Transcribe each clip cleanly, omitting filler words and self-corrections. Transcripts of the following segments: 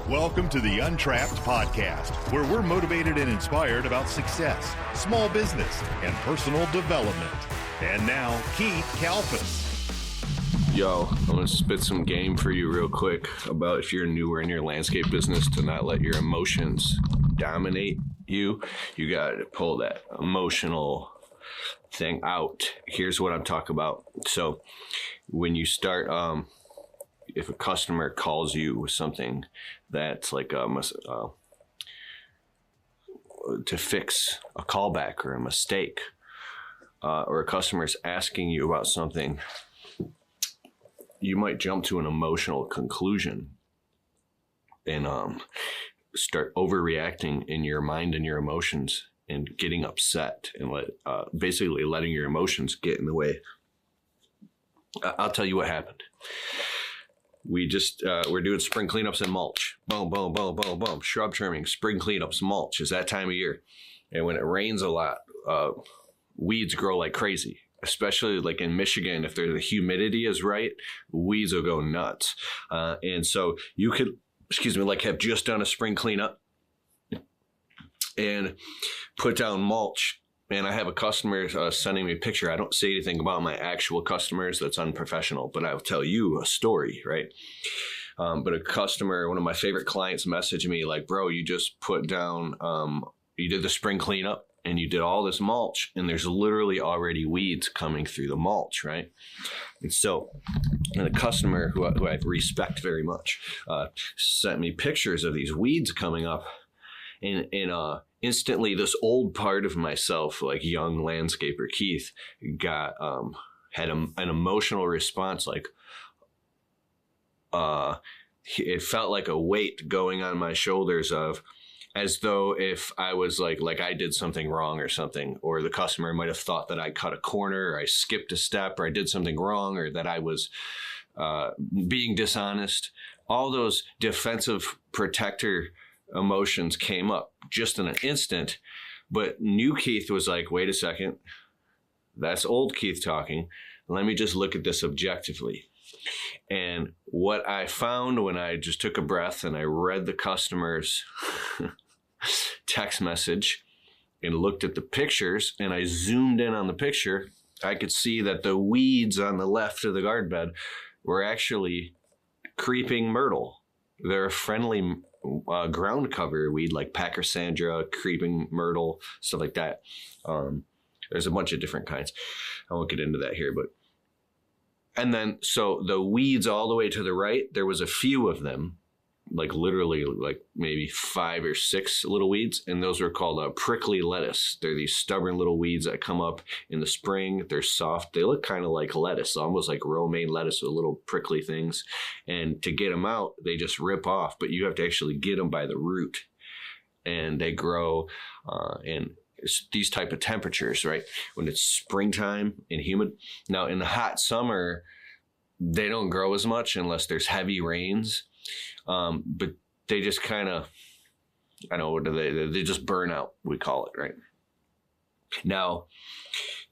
Welcome to the Untrapped Podcast, where we're motivated and inspired about success, small business, and personal development. And now, Keith Kalfas. Yo, I'm going to spit some game for you real quick about if you're newer in your landscape business to not let your emotions dominate you. You got to pull that emotional thing out. Here's what I'm talking about. So when you start, if a customer calls you with something that's like to fix a callback or a mistake, or a customer's asking you about something, you might jump to an emotional conclusion and start overreacting in your mind and your emotions and getting upset and basically letting your emotions get in the way. I'll tell you what happened. We're doing spring cleanups and mulch. Boom, boom, boom, boom, boom. Shrub trimming, spring cleanups, mulch. It's that time of year. And when it rains a lot, weeds grow like crazy. Especially like in Michigan, if the humidity is right, weeds will go nuts. And so you could, have just done a spring cleanup and put down mulch. And I have a customer sending me a picture. I don't say anything about my actual customers. That's unprofessional, but I'll tell you a story, right? But a customer, one of my favorite clients, messaged me like, bro, you just put down, you did the spring cleanup and you did all this mulch and there's literally already weeds coming through the mulch, right? And so the customer who I respect very much sent me pictures of these weeds coming up and instantly this old part of myself, like young landscaper Keith, had an emotional response. Like it felt like a weight going on my shoulders of, as though if I was like I did something wrong or something, or the customer might have thought that I cut a corner or I skipped a step or I did something wrong or that I was being dishonest. All those defensive protector emotions came up just in an instant. But new Keith was like, wait a second, that's old Keith talking. Let me just look at this objectively. And what I found when I just took a breath and I read the customer's text message and looked at the pictures and I zoomed in on the picture, I could see that the weeds on the left of the garden bed were actually creeping myrtle. They're a friendly ground cover weed like Pachysandra, creeping myrtle, stuff like that. There's a bunch of different kinds. I won't get into that here, but and then, so the weeds all the way to the right, there was a few of them, like literally like maybe 5 or 6 little weeds. And those are called prickly lettuce. They're these stubborn little weeds that come up in the spring. They're soft. They look kind of like lettuce, almost like romaine lettuce with little prickly things. And to get them out, they just rip off, but you have to actually get them by the root. And they grow in these type of temperatures, right? When it's springtime and humid. Now in the hot summer, they don't grow as much unless there's heavy rains. But they just kind of, I don't know, what do they just burn out, we call it, right? Now,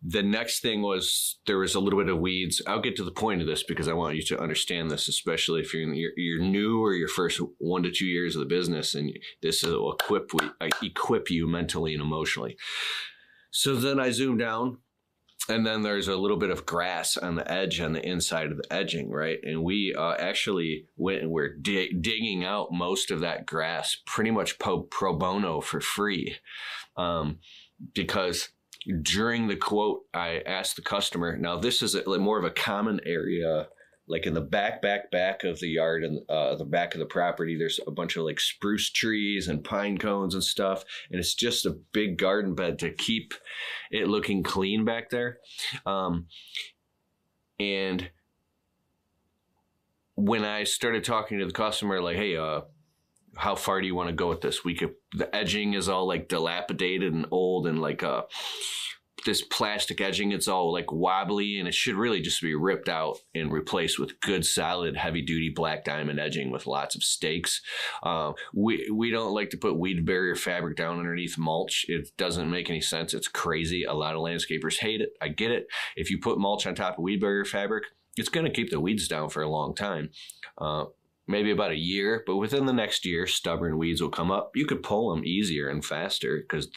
the next thing was there was a little bit of weeds. I'll get to the point of this because I want you to understand this, especially if you're new or your first 1 to 2 years of the business, and this will equip you mentally and emotionally. So then I zoomed down, and then there's a little bit of grass on the edge, on the inside of the edging, right? And we actually went and we're digging out most of that grass pretty much pro bono for free, because during the quote, I asked the customer, now this is more of a common area, like in the back of the yard and the back of the property, there's a bunch of like spruce trees and pine cones and stuff. And it's just a big garden bed to keep it looking clean back there. And when I started talking to the customer, like, hey, how far do you want to go with this? The edging is all like dilapidated and old and like this plastic edging, it's all like wobbly and it should really just be ripped out and replaced with good, solid, heavy duty black diamond edging with lots of stakes. We don't like to put weed barrier fabric down underneath mulch. It doesn't make any sense. It's crazy. A lot of landscapers hate it. I get it. If you put mulch on top of weed barrier fabric, it's going to keep the weeds down for a long time. maybe about a year, but within the next year, stubborn weeds will come up. You could pull them easier and faster because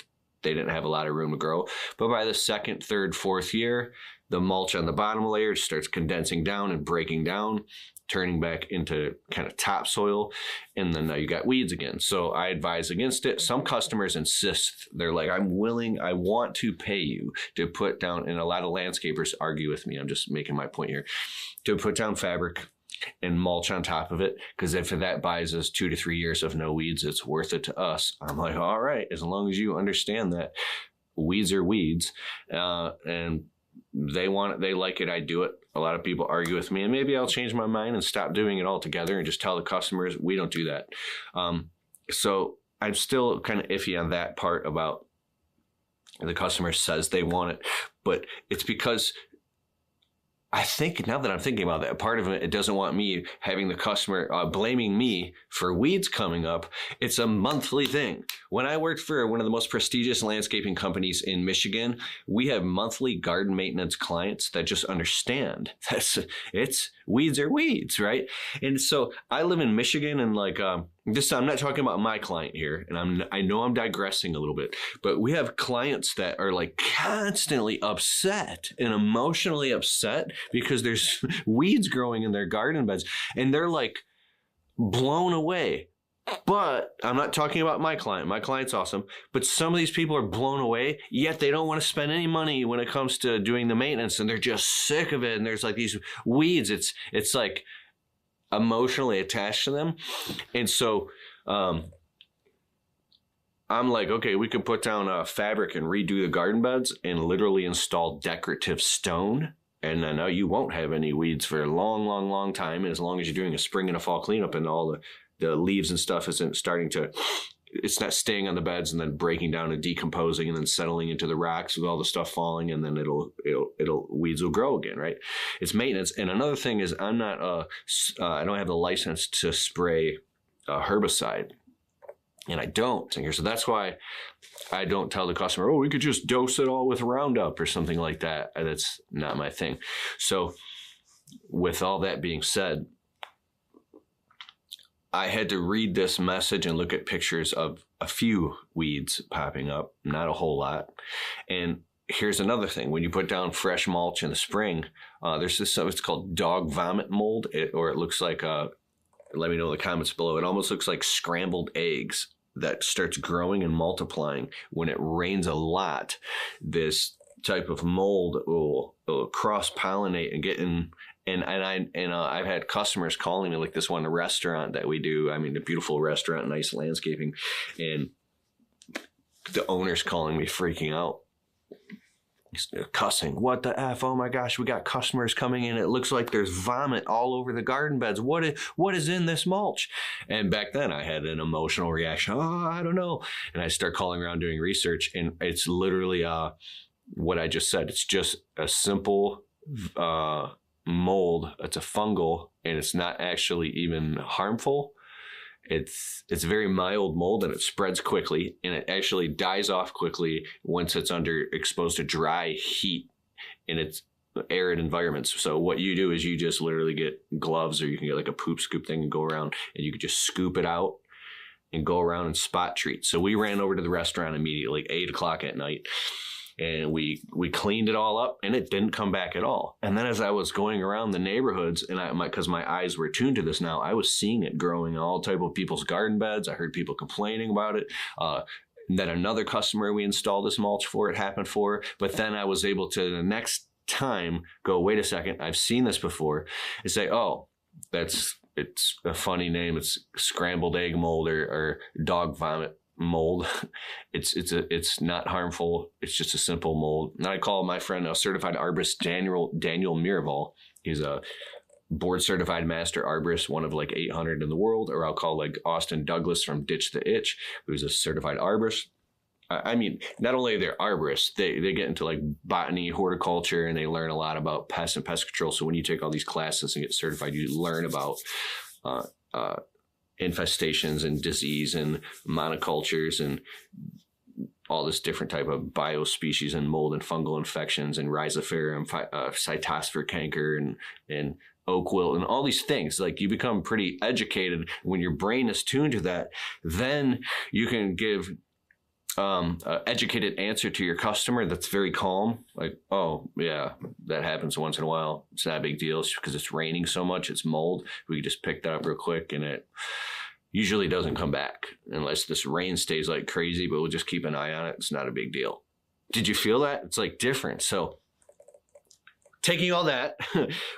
they didn't have a lot of room to grow. But by the second, third, fourth year, the mulch on the bottom layer starts condensing down and breaking down, turning back into kind of topsoil, and then now you got weeds again. So I advise against it. Some customers insist. They're like, I want to pay you to put down, and a lot of landscapers argue with me. I'm just making my point here, to put down fabric and mulch on top of it, because if that buys us 2 to 3 years of no weeds, it's worth it to us. I'm like, all right, as long as you understand that weeds are weeds, and they want it, they like it, I do it. A lot of people argue with me, and maybe I'll change my mind and stop doing it altogether and just tell the customers we don't do that. So I'm still kind of iffy on that part about the customer says they want it, but it's because I think, now that I'm thinking about that, part of it doesn't want me having the customer blaming me for weeds coming up. It's a monthly thing. When I worked for one of the most prestigious landscaping companies in Michigan, we have monthly garden maintenance clients that just understand it's weeds are weeds, right? And so I live in Michigan, and like this, I'm not talking about my client here, and I know I'm digressing a little bit, but we have clients that are like constantly upset and emotionally upset because there's weeds growing in their garden beds, and they're like blown away. But I'm not talking about my client. My client's awesome. But some of these people are blown away, yet they don't want to spend any money when it comes to doing the maintenance, and they're just sick of it. And there's like these weeds. It's like emotionally attached to them. And so I'm like, okay, we could put down fabric and redo the garden beds and literally install decorative stone. And I know you won't have any weeds for a long, long, long time. And as long as you're doing a spring and a fall cleanup and all the leaves and stuff isn't starting to, it's not staying on the beds and then breaking down and decomposing and then settling into the rocks with all the stuff falling, and then weeds will grow again, right? It's maintenance. And another thing is I don't have the license to spray herbicide, and I don't. So that's why I don't tell the customer, oh, we could just dose it all with Roundup or something like that. That's not my thing. So with all that being said, I had to read this message and look at pictures of a few weeds popping up, not a whole lot. And here's another thing. When you put down fresh mulch in the spring, there's this stuff, it's called dog vomit mold, or it looks like, let me know in the comments below, it almost looks like scrambled eggs that starts growing and multiplying. When it rains a lot, this type of mold will cross-pollinate and get in. And I've had customers calling me, like this one restaurant that we do. I mean, a beautiful restaurant, nice landscaping, and the owner's calling me, freaking out. He's cussing. What the F? Oh my gosh, we got customers coming in. It looks like there's vomit all over the garden beds. What is in this mulch? And back then I had an emotional reaction. Oh, I don't know. And I start calling around doing research, and it's literally what I just said. It's just a simple mold. It's a fungal, and it's not actually even harmful. It's very mild mold, and it spreads quickly, and it actually dies off quickly once it's exposed to dry heat in its arid environments. So what you do is you just literally get gloves, or you can get like a poop scoop thing and go around, and you could just scoop it out and go around and spot treat. So we ran over to the restaurant immediately, 8 o'clock at night. And we cleaned it all up, and it didn't come back at all. And then as I was going around the neighborhoods, and because my eyes were tuned to this now, I was seeing it growing in all type of people's garden beds. I heard people complaining about it. Then another customer we installed this mulch for, it happened for. But then I was able to, the next time, go, wait a second, I've seen this before, and say, oh, it's a funny name. It's scrambled egg mold or dog vomit mold. It's not harmful. It's just a simple mold. And I call my friend a certified arborist, Daniel Miraval. He's a board certified master arborist, one of like 800 in the world. Or I'll call like Austin Douglas from Ditch the Itch, who's a certified arborist. I mean, not only are they arborists, they get into like botany, horticulture, and they learn a lot about pests and pest control. So when you take all these classes and get certified, you learn about infestations and disease and monocultures and all this different type of biospecies and mold and fungal infections and rhizosphere and cytosphere canker and oak wilt, and all these things. Like, you become pretty educated. When your brain is tuned to that, then you can give an educated answer to your customer that's very calm. Like, oh yeah, that happens once in a while. It's not a big deal. It's because it's raining so much. It's mold. We can just pick that up real quick, and it usually doesn't come back unless this rain stays like crazy, but we'll just keep an eye on it. It's not a big deal. Did you feel that? It's like different. So taking all that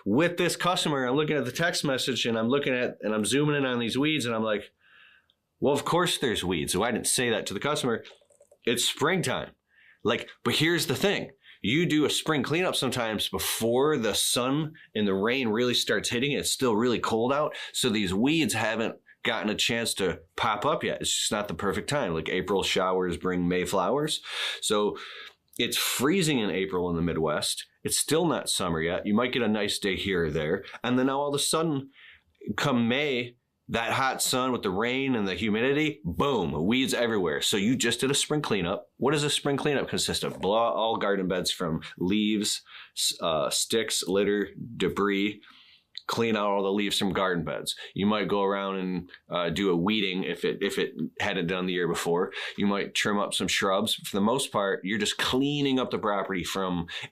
with this customer, I'm looking at the text message, and I'm zooming in on these weeds, and I'm like, well, of course there's weeds. So I didn't say that to the customer. It's springtime. Like, but here's the thing. You do a spring cleanup sometimes before the sun and the rain really starts hitting. It's still really cold out. So these weeds haven't gotten a chance to pop up yet. It's just not the perfect time. Like, April showers bring May flowers. So it's freezing in April in the Midwest. It's still not summer yet. You might get a nice day here or there. And then now all of a sudden, come May, that hot sun with the rain and the humidity, boom, weeds everywhere. So you just did a spring cleanup. What does a spring cleanup consist of? Blow out all garden beds from leaves, sticks, litter, debris. Clean out all the leaves from garden beds. You might go around and do a weeding if it hadn't done the year before. You might trim up some shrubs. For the most part, you're just cleaning up the property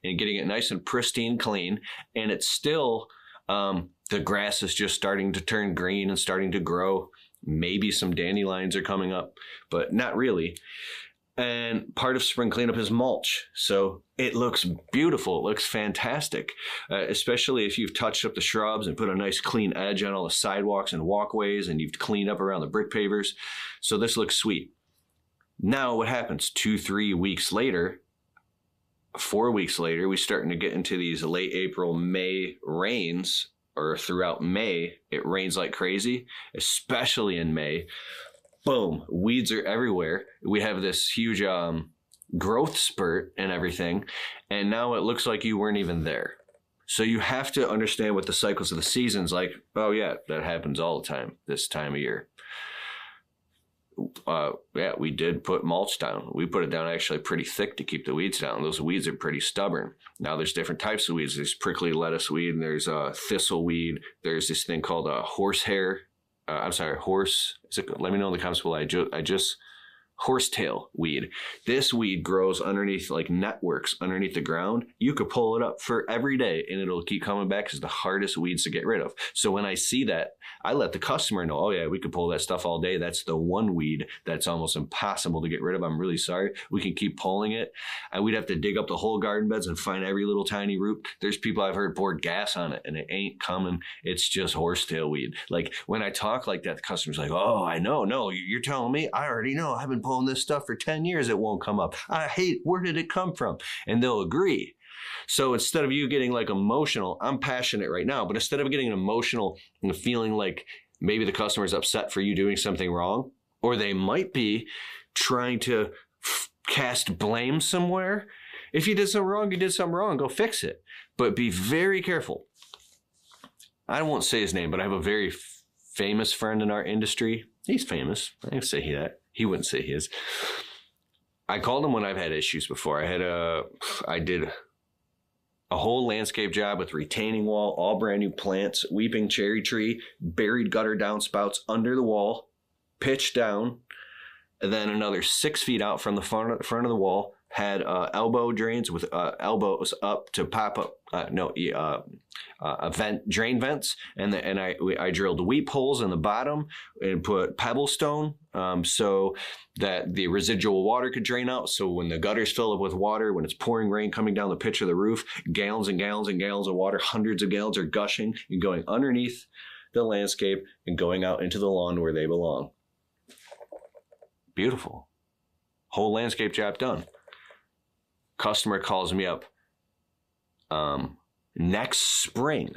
and getting it nice and pristine clean. And it's still, the grass is just starting to turn green and starting to grow. Maybe some dandelions are coming up, but not really. And part of spring cleanup is mulch. So it looks beautiful. It looks fantastic, especially if you've touched up the shrubs and put a nice clean edge on all the sidewalks and walkways, and you've cleaned up around the brick pavers. So this looks sweet. Now what happens 2-3 weeks later, 4 weeks later, we're starting to get into these late April, May rains, or throughout May, it rains like crazy, especially in May. Boom, weeds are everywhere. We have this huge growth spurt and everything, and now it looks like you weren't even there. So you have to understand what the cycles of the seasons like. Oh yeah, that happens all the time this time of year. Yeah, we did put mulch down. We put it down actually pretty thick to keep the weeds down. Those weeds are pretty stubborn. Now there's different types of weeds. There's prickly lettuce weed, and there's thistle weed. There's this thing called horsehair. Let me know in the comments below. I just horsetail weed. This weed grows underneath, like networks underneath the ground. You could pull it up for every day and it'll keep coming back. It's the hardest weeds to get rid of. So when I see that, I let the customer know, oh yeah, we could pull that stuff all day. That's the one weed that's almost impossible to get rid of. I'm really sorry. We can keep pulling it. And we'd have to dig up the whole garden beds and find every little tiny root. There's people I've heard poured gas on it and it ain't coming. It's just horsetail weed. Like, when I talk like that, the customer's like, oh, I know. No, you're telling me? I already know. I've been pulling this stuff for 10 years. It won't come up. I hate, where did it come from? And they'll agree. So instead of you getting like emotional, I'm passionate right now, but instead of getting emotional and feeling like maybe the customer is upset for you doing something wrong, or they might be trying to cast blame somewhere. If you did something wrong, you did something wrong, go fix it. But be very careful. I won't say his name, but I have a very famous friend in our industry. He's famous. I can say that. He wouldn't say he is. I called him when I've had issues before. I did a whole landscape job with retaining wall, all brand new plants, weeping cherry tree, buried gutter downspouts under the wall, pitched down, and then another 6 feet out from the front of the wall had elbow drains with elbows up to pop up. Drain vents, and I drilled weep holes in the bottom and put pebble stone so that the residual water could drain out. So when the gutters fill up with water, when it's pouring rain coming down the pitch of the roof, gallons and gallons and gallons of water, hundreds of gallons are gushing and going underneath the landscape and going out into the lawn where they belong. Beautiful. Whole landscape job done. Customer calls me up next spring,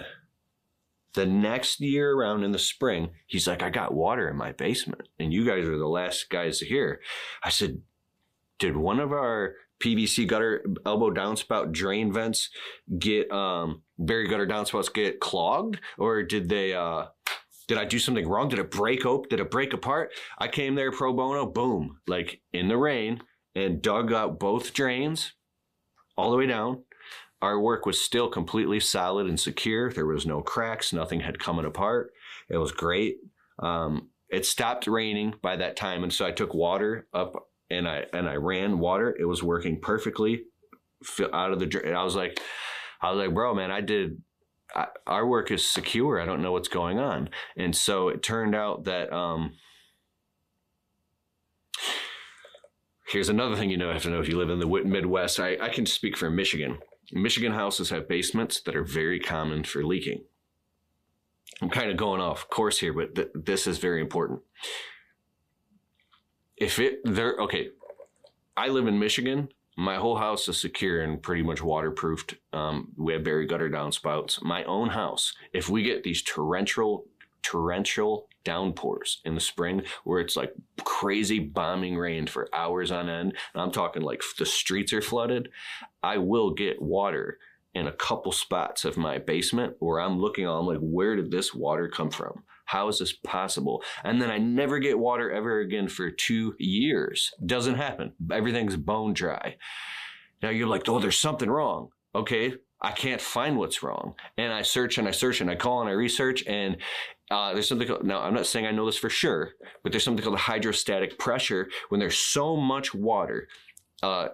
the next year around in the spring. He's like, I got water in my basement and you guys are the last guys to hear. I said, did one of our PVC gutter elbow downspout drain vents get buried gutter downspouts get clogged, or did I do something wrong? Did it break open? Did it break apart? I came there pro bono, boom, like in the rain, and dug out both drains all the way down, Our work was still completely solid and secure. There was no cracks. Nothing had come apart. It was great. It stopped raining by that time. And so I took water up and I ran water. It was working perfectly out of the, I was like, bro, man, our work is secure. I don't know what's going on. And so it turned out that, here's another thing you have to know if you live in the Midwest. I can speak for Michigan. Michigan houses have basements that are very common for leaking. I'm kind of going off course here, but this is very important. Okay, I live in Michigan. My whole house is secure and pretty much waterproofed. We have very gutter downspouts. My own house, if we get these torrential downpours in the spring where it's like crazy bombing rain for hours on end, and I'm talking like the streets are flooded, I will get water in a couple spots of my basement where I'm like, where did this water come from? How is this possible? And then I never get water ever again for 2 years. Doesn't happen. Everything's bone dry. Now you're like, oh, there's something wrong. Okay, I can't find what's wrong. And I search and I search and I call and I research, and there's something called, now I'm not saying I know this for sure, but there's something called hydrostatic pressure. When there's so much water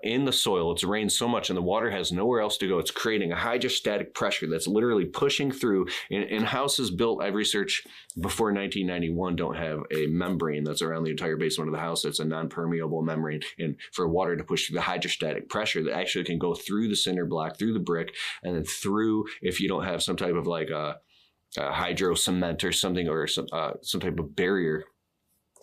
in the soil, it's rained so much and the water has nowhere else to go, it's creating a hydrostatic pressure that's literally pushing through. In houses built, I've researched, before 1991 don't have a membrane that's around the entire basement of the house. It's a non-permeable membrane, and for water to push through the hydrostatic pressure that actually can go through the cinder block, through the brick, and then through, if you don't have some type of like a hydro cement or something, or some type of barrier.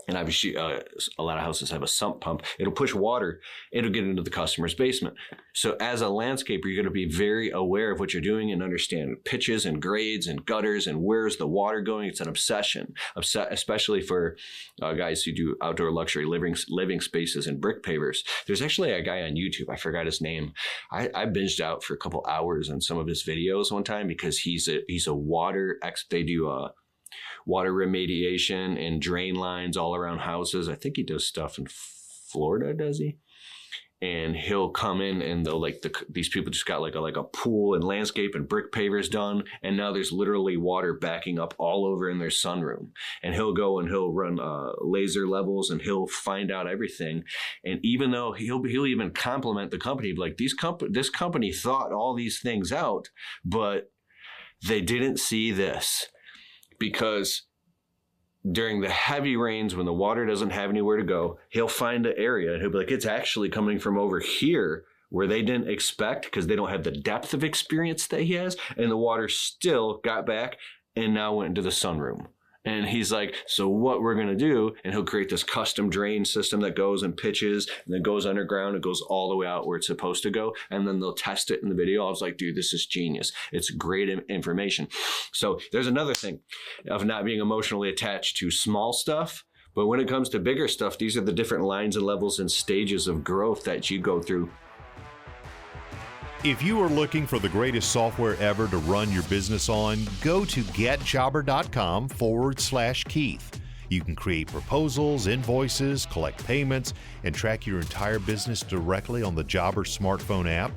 And obviously, a lot of houses have a sump pump. It'll push water. It'll get into the customer's basement. So as a landscaper, you're going to be very aware of what you're doing and understand pitches and grades and gutters and where's the water going. It's an obsession, especially for guys who do outdoor luxury living spaces and brick pavers. There's actually a guy on YouTube. I forgot his name. I binged out for a couple hours on some of his videos one time because he's a water they do water remediation and drain lines all around houses. I think he does stuff in Florida, does he? And he'll come in and they'll these people just got like a pool and landscape and brick pavers done. And now there's literally water backing up all over in their sunroom. And he'll go and he'll run laser levels and he'll find out everything. And even though he'll even compliment the company, like this company thought all these things out, but they didn't see this. Because during the heavy rains, when the water doesn't have anywhere to go, he'll find an area and he'll be like, it's actually coming from over here where they didn't expect, because they don't have the depth of experience that he has. And the water still got back and now went into the sunroom. And he's like, so what we're going to do, and he'll create this custom drain system that goes and pitches and then goes underground. It goes all the way out where it's supposed to go. And then they'll test it in the video. I was like, dude, this is genius. It's great information. So there's another thing of not being emotionally attached to small stuff. But when it comes to bigger stuff, these are the different lines and levels and stages of growth that you go through. If you are looking for the greatest software ever to run your business on, go to getjobber.com/Keith. You can create proposals, invoices, collect payments, and track your entire business directly on the Jobber smartphone app.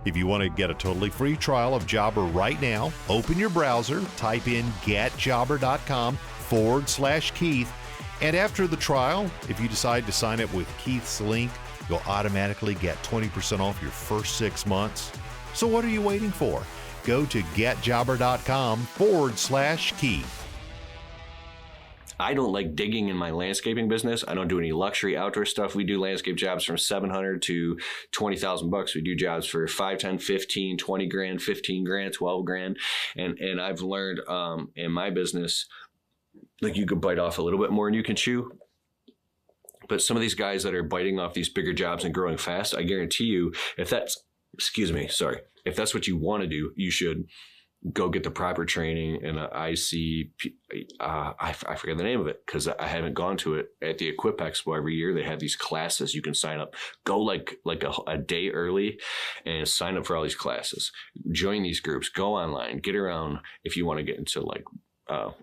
If you want to get a totally free trial of Jobber right now, open your browser, type in getjobber.com/Keith, and after the trial, if you decide to sign up with Keith's link, you'll automatically get 20% off your first 6 months. So what are you waiting for? Go to getjobber.com/Keith. I don't like digging in my landscaping business. I don't do any luxury outdoor stuff. We do landscape jobs from $700 to $20,000. We do jobs for 5, 10, 15, 20 grand, 15 grand, 12 grand. And I've learned in my business, like you could bite off a little bit more than you can chew. But some of these guys that are biting off these bigger jobs and growing fast, I guarantee you, if that's what you want to do, you should go get the proper training. And I forget the name of it because I haven't gone to it. At the Equip Expo every year, they have these classes you can sign up. Go like a day early and sign up for all these classes. Join these groups. Go online. Get around if you want to get into like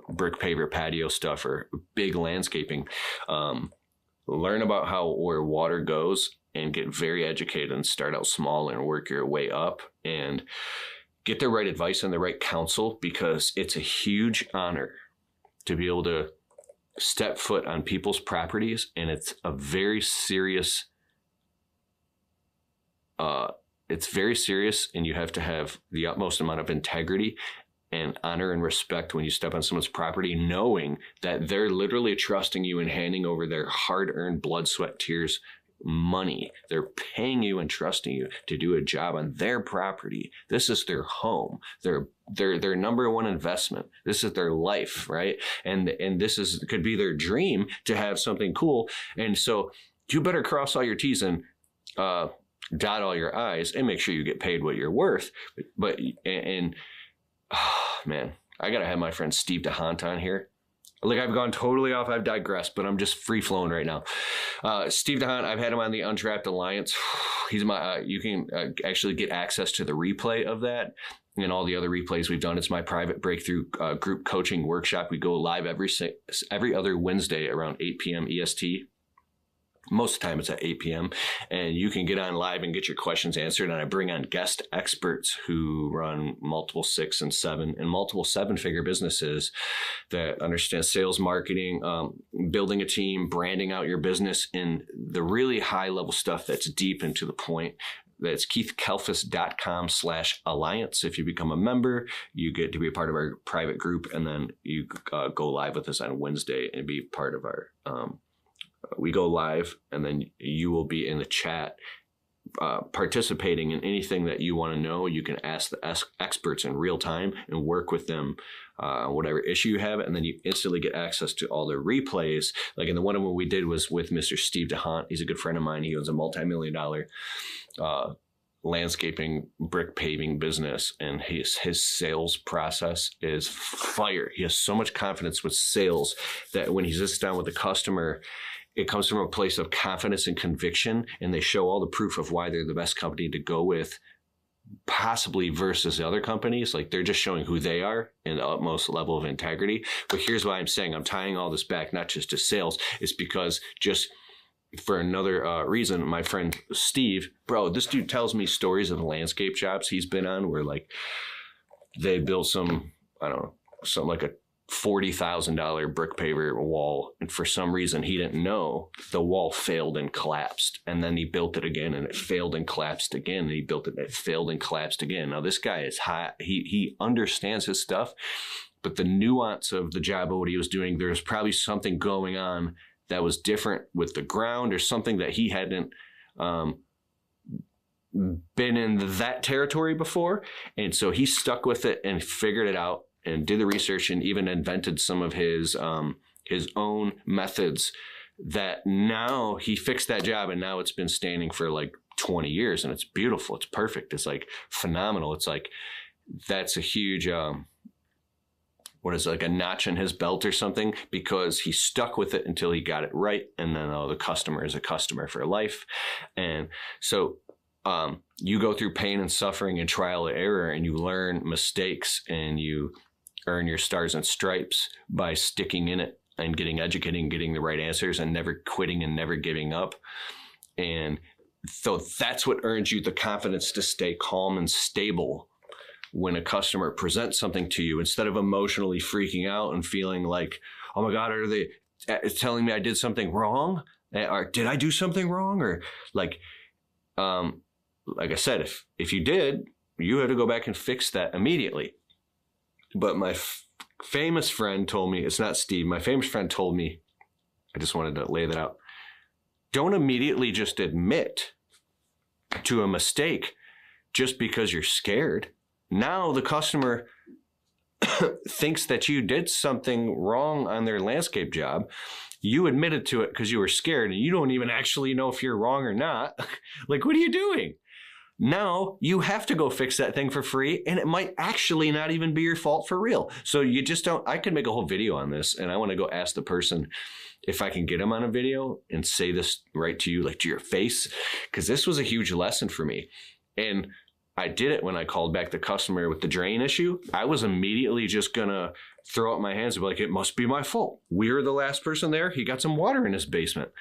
brick paver patio stuff or big landscaping. Learn about where water goes and get very educated and start out small and work your way up and get the right advice and the right counsel, because it's a huge honor to be able to step foot on people's properties. And it's a very serious, and you have to have the utmost amount of integrity and honor and respect when you step on someone's property, knowing that they're literally trusting you and handing over their hard-earned blood, sweat, tears, money. They're paying you and trusting you to do a job on their property. This is their home, their number one investment. This is their life, right? And this could be their dream to have something cool. And so you better cross all your T's and dot all your I's and make sure you get paid what you're worth. But man, I gotta have my friend Steve DeHant on here. Like, I've gone totally off. I've digressed, but I'm just free flowing right now. Steve DeHant, I've had him on the Untrapped Alliance. He's my, you can actually get access to the replay of that and all the other replays we've done. It's my private breakthrough group coaching workshop. We go live every other Wednesday around 8 p.m. EST. Most of the time it's at 8 p.m. and you can get on live and get your questions answered. And I bring on guest experts who run multiple 6 and 7 and multiple 7-figure businesses that understand sales, marketing, building a team, branding out your business, and the really high level stuff that's deep and to the point. That's keithkalfas.com/alliance. If you become a member, you get to be a part of our private group, and then you go live with us on Wednesday and be part of our we go live, and then you will be in the chat participating in anything that you want to know. You can ask the experts in real time and work with them on whatever issue you have, and then you instantly get access to all the replays. Like in the one we did was with Mr. Steve DeHant. He's a good friend of mine. He owns a multi-million-dollar landscaping, brick paving business, and his sales process is fire. He has so much confidence with sales that when he sits down with the customer, it comes from a place of confidence and conviction, and they show all the proof of why they're the best company to go with, possibly versus the other companies. Like, they're just showing who they are in the utmost level of integrity. But here's why I'm saying I'm tying all this back, not just to sales. It's because just for another reason, my friend Steve, bro, this dude tells me stories of landscape jobs he's been on where, like, they built some, I don't know, something like a $40,000 brick paver wall, and for some reason he didn't know, the wall failed and collapsed, and then he built it again and it failed and collapsed again, and he built it and it failed and collapsed again. Now this guy is hot. He understands his stuff, but the nuance of the job of what he was doing, there's probably something going on that was different with the ground, or something that he hadn't been in that territory before, and so he stuck with it and figured it out and did the research and even invented some of his own methods that now he fixed that job, and now it's been standing for like 20 years, and it's beautiful. It's perfect. It's like phenomenal. It's like, that's a huge, what is it, like a notch in his belt or something, because he stuck with it until he got it right. And then the customer is a customer for life. And so you go through pain and suffering and trial and error, and you learn mistakes, and you earn your stars and stripes by sticking in it and getting educated and getting the right answers and never quitting and never giving up. And so that's what earns you the confidence to stay calm and stable when a customer presents something to you, instead of emotionally freaking out and feeling like, oh my God, are they telling me I did something wrong? Or did I do something wrong? Or like I said, if you did, you had to go back and fix that immediately. But my famous friend told me, it's not Steve, my famous friend told me, I just wanted to lay that out. Don't immediately just admit to a mistake just because you're scared. Now the customer thinks that you did something wrong on their landscape job. You admitted to it because you were scared, and you don't even actually know if you're wrong or not. Like, what are you doing? Now you have to go fix that thing for free, and it might actually not even be your fault for real. So you just don't, I could make a whole video on this, and I want to go ask the person if I can get him on a video and say this right to you, like to your face, because this was a huge lesson for me. And I did it when I called back the customer with the drain issue. I was immediately just going to throw up my hands and be like, it must be my fault. We're the last person there. He got some water in his basement.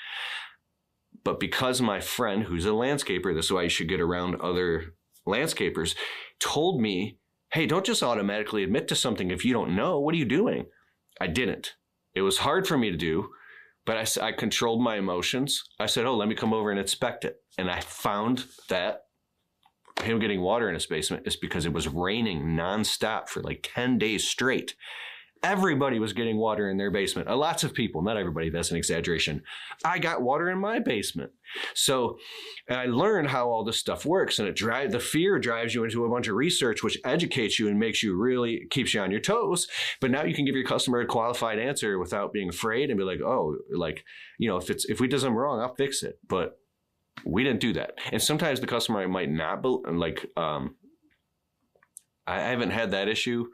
But because my friend, who's a landscaper, this is why you should get around other landscapers, told me, hey, don't just automatically admit to something if you don't know. What are you doing? I didn't. It was hard for me to do, but I controlled my emotions. I said, oh, let me come over and inspect it. And I found that him getting water in his basement is because it was raining nonstop for like 10 days straight. Everybody was getting water in their basement. Lots of people, not everybody, that's an exaggeration. I got water in my basement. So I learned how all this stuff works, and the fear drives you into a bunch of research, which educates you and keeps you on your toes. But now you can give your customer a qualified answer without being afraid and be like, oh, like, if we did something wrong, I'll fix it. But we didn't do that. And sometimes the customer might not, I haven't had that issue.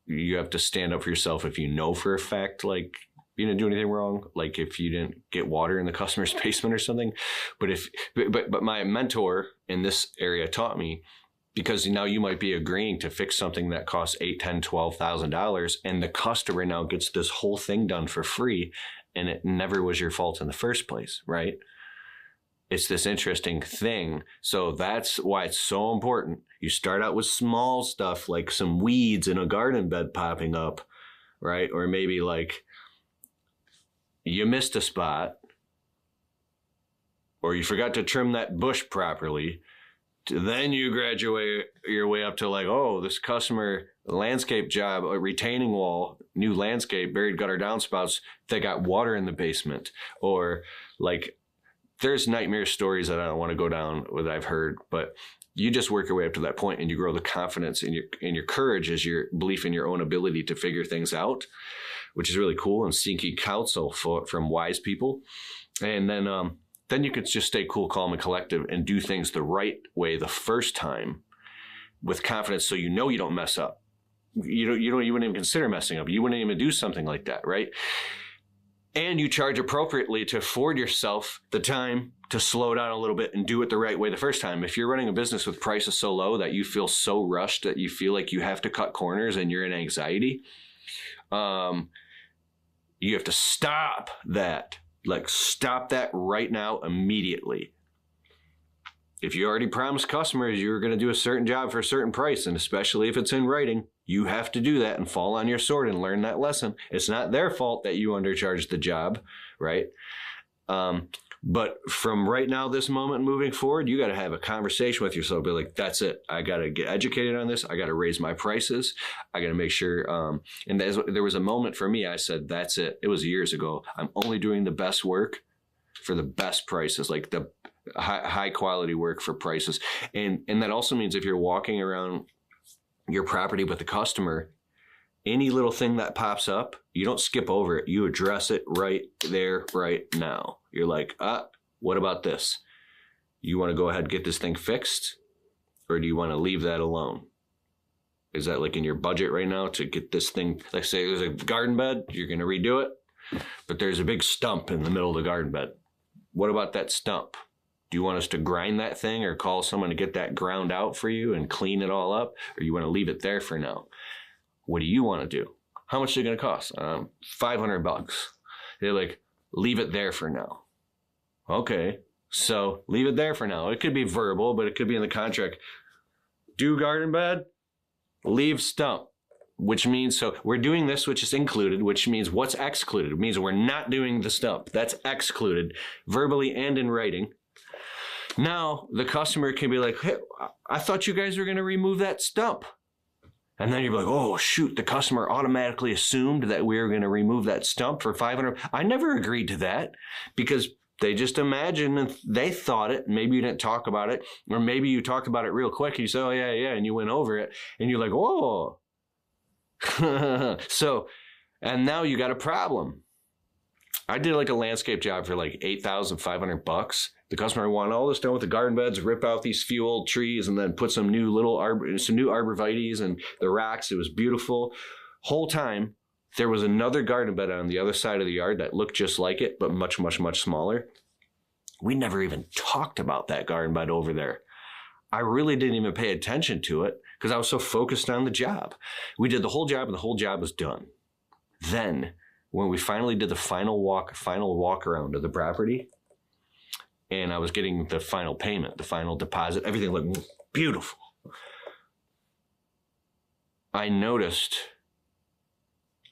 You have to stand up for yourself if you know for a fact, like, you didn't do anything wrong, like if you didn't get water in the customer's basement or something. But my mentor in this area taught me, because now you might be agreeing to fix something that costs $8,000, $10,000, $12,000, and the customer now gets this whole thing done for free, and it never was your fault in the first place, right? It's this interesting thing. So that's why it's so important. You start out with small stuff like some weeds in a garden bed popping up, right? Or maybe like you missed a spot, or you forgot to trim that bush properly. Then you graduate your way up to like, oh, this customer landscape job, a retaining wall, new landscape, buried gutter downspouts, they got water in the basement. Or like, there's nightmare stories that I don't want to go down with, I've heard, but you just work your way up to that point, and you grow the confidence in your courage as your belief in your own ability to figure things out, which is really cool, and seeking counsel from wise people. And then you could just stay cool, calm, and collective and do things the right way the first time with confidence, so you know you don't mess up. You wouldn't even consider messing up. You wouldn't even do something like that, right? And you charge appropriately to afford yourself the time to slow down a little bit and do it the right way the first time. If you're running a business with prices so low that you feel so rushed that you feel like you have to cut corners and you're in anxiety, you have to stop that. Like, stop that right now, immediately. If you already promised customers you're going to do a certain job for a certain price, and especially if it's in writing, you have to do that and fall on your sword and learn that lesson. It's not their fault that you undercharged the job, right? But from right now, this moment moving forward, you got to have a conversation with yourself. Be like, that's it. I got to get educated on this. I got to raise my prices. I got to make sure. And there was a moment for me. I said, that's it. It was years ago. I'm only doing the best work for the best prices, like the high quality work for prices. And that also means if you're walking around your property with the customer, any little thing that pops up, you don't skip over it. You address it right there, right now. You're like, what about this? You want to go ahead and get this thing fixed? Or do you want to leave that alone? Is that like in your budget right now to get this thing? Like, say there's a garden bed, you're going to redo it, but there's a big stump in the middle of the garden bed. What about that stump? Do you want us to grind that thing or call someone to get that ground out for you and clean it all up? Or you want to leave it there for now? What do you want to do? How much is it going to cost? $500. They're like, leave it there for now. Okay, so leave it there for now. It could be verbal, but it could be in the contract. Do garden bed, leave stump, which means, so we're doing this, which is included, which means what's excluded? It means we're not doing the stump. That's excluded, verbally and in writing. Now, the customer can be like, hey, I thought you guys were going to remove that stump. And then you're like, oh, shoot, the customer automatically assumed that we were going to remove that stump for $500. I never agreed to that, because they just imagined and they thought it. Maybe you didn't talk about it, or maybe you talked about it real quick. And you said, oh, yeah, and you went over it. And you're like, whoa. So, and now you got a problem. I did like a landscape job for like $8,500. The customer wanted all this done with the garden beds, rip out these few old trees, and then put some new arborvitaes and the racks. It was beautiful. Whole time, there was another garden bed on the other side of the yard that looked just like it, but much, much, much smaller. We never even talked about that garden bed over there. I really didn't even pay attention to it because I was so focused on the job. We did the whole job, and the whole job was done. Then, when we finally did the final walk around of the property, and I was getting the final payment, the final deposit. Everything looked beautiful. I noticed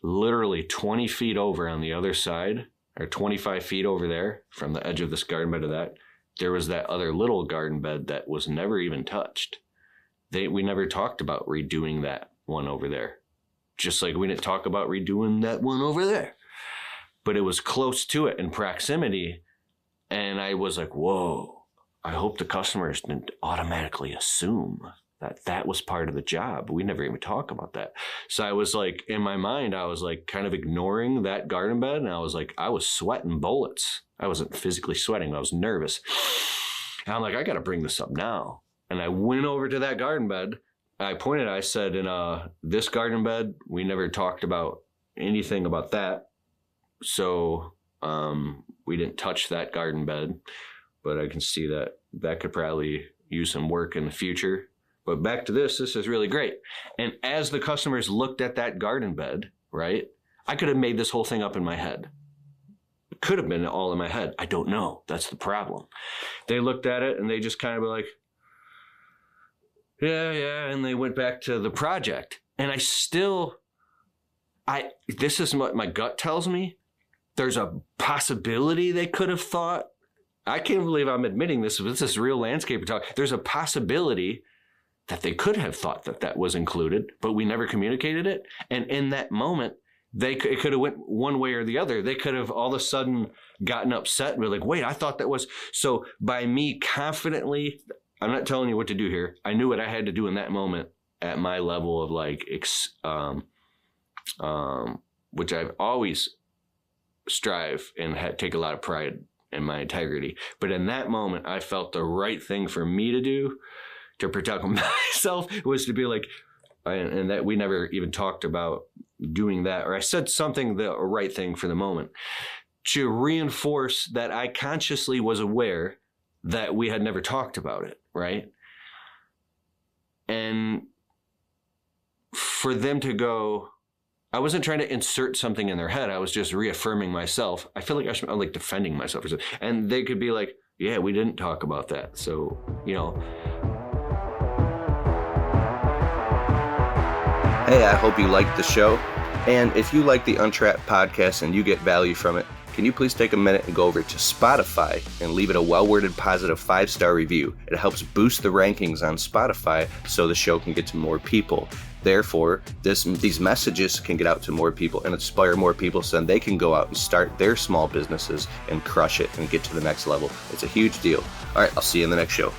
literally 20 feet over on the other side, or 25 feet over there from the edge of this garden bed to that, there was that other little garden bed that was never even touched. We never talked about redoing that one over there. Just like we didn't talk about redoing that one over there. But it was close to it in proximity. And I was like, whoa, I hope the customers didn't automatically assume that that was part of the job. We never even talk about that. So I was like, in my mind, I was like kind of ignoring that garden bed. And I was like, I was sweating bullets. I wasn't physically sweating. I was nervous. And I'm like, I got to bring this up now. And I went over to that garden bed. I pointed, I said, in this garden bed, we never talked about anything about that. So we didn't touch that garden bed, but I can see that that could probably use some work in the future. But back to this is really great. And as the customers looked at that garden bed, right, I could have made this whole thing up in my head. It could have been all in my head. I don't know. That's the problem. They looked at it and they just kind of were like, yeah. And they went back to the project. And this is what my gut tells me. There's a possibility they could have thought, I can't believe I'm admitting this, but this is real landscaper talk. There's a possibility that they could have thought that that was included, but we never communicated it. And in that moment, it could have went one way or the other. They could have all of a sudden gotten upset and be like, wait, I thought that was. So by me confidently, I'm not telling you what to do here. I knew what I had to do in that moment at my level of like, which I've always strive and take a lot of pride in my integrity. But in that moment, I felt the right thing for me to do to protect myself was to be like, and that we never even talked about doing that, or I said something the right thing for the moment to reinforce that I consciously was aware that we had never talked about it, right? And for them to go, I wasn't trying to insert something in their head. I was just reaffirming myself. I feel like I'm like defending myself or something. And they could be like, yeah, we didn't talk about that. So, Hey, I hope you liked the show. And if you like the Untrapped podcast and you get value from it, can you please take a minute and go over to Spotify and leave it a well-worded positive 5-star review? It helps boost the rankings on Spotify so the show can get to more people. Therefore, these messages can get out to more people and inspire more people so then they can go out and start their small businesses and crush it and get to the next level. It's a huge deal. All right, I'll see you in the next show.